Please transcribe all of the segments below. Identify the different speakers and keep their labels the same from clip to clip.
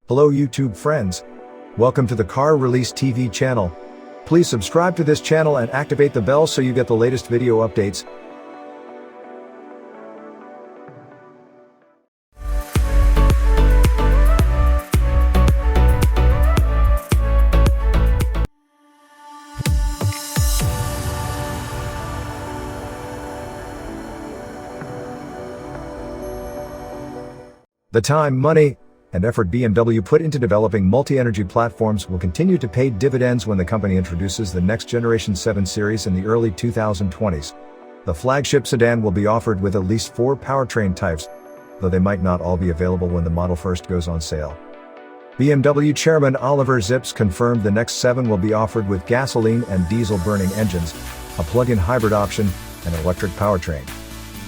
Speaker 1: Hello YouTube friends. Welcome to the Car Release TV channel. Please subscribe to this channel and activate the bell so you get the latest video updates. The time, money, and effort BMW put into developing multi-energy platforms will continue to pay dividends when the company introduces the next generation 7 Series in the early 2020s. The flagship sedan will be offered with at least 4 powertrain types, though they might not all be available when the model first goes on sale. BMW chairman Oliver Zipse confirmed the next 7 will be offered with gasoline and diesel burning engines, a plug-in hybrid option, and electric powertrain.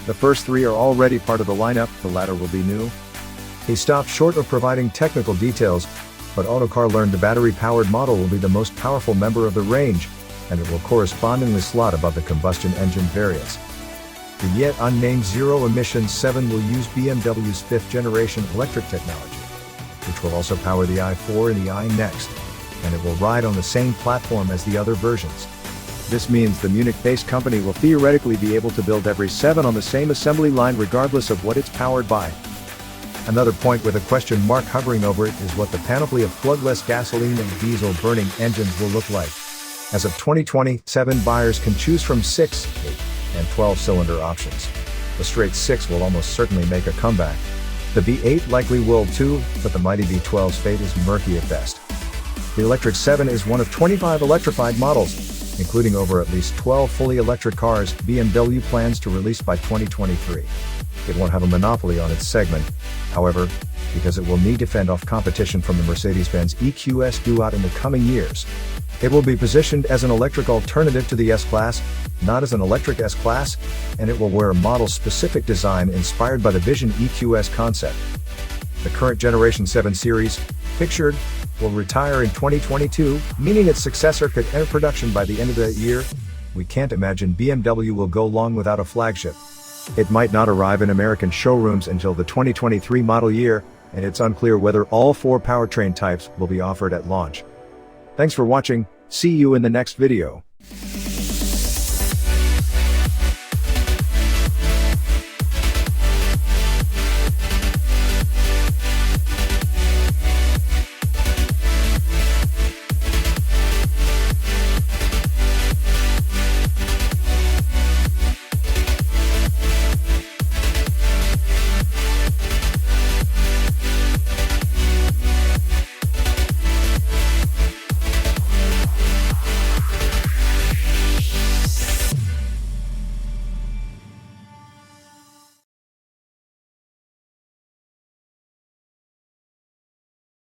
Speaker 1: The first 3 are already part of the lineup, the latter will be new. He stopped short of providing technical details, but Autocar learned the battery-powered model will be the most powerful member of the range, and it will correspondingly slot above the combustion engine variants. The yet unnamed zero-emission 7 will use BMW's 5th-generation electric technology, which will also power the i4 and the iNext, and it will ride on the same platform as the other versions. This means the Munich-based company will theoretically be able to build every 7 on the same assembly line regardless of what it's powered by. Another point with a question mark hovering over it is what the panoply of plugless gasoline and diesel burning engines will look like. As of 2020, 7 buyers can choose from 6, 8, and 12-cylinder options. The straight 6 will almost certainly make a comeback. The V8 likely will too, but the mighty V12's fate is murky at best. The electric 7 is one of 25 electrified models, including over at least 12 fully electric cars BMW plans to release by 2023. It won't have a monopoly on its segment, however, because it will need to fend off competition from the Mercedes-Benz EQS duo in the coming years. It will be positioned as an electric alternative to the S-Class, not as an electric S-Class, and it will wear a model-specific design inspired by the Vision EQS concept. The current Generation 7 Series, pictured, will retire in 2022, meaning its successor could enter production by the end of that year. We can't imagine BMW will go long without a flagship. It might not arrive in American showrooms until the 2023 model year, and it's unclear whether all 4 powertrain types will be offered at launch. Thanks for watching, see you in the next video.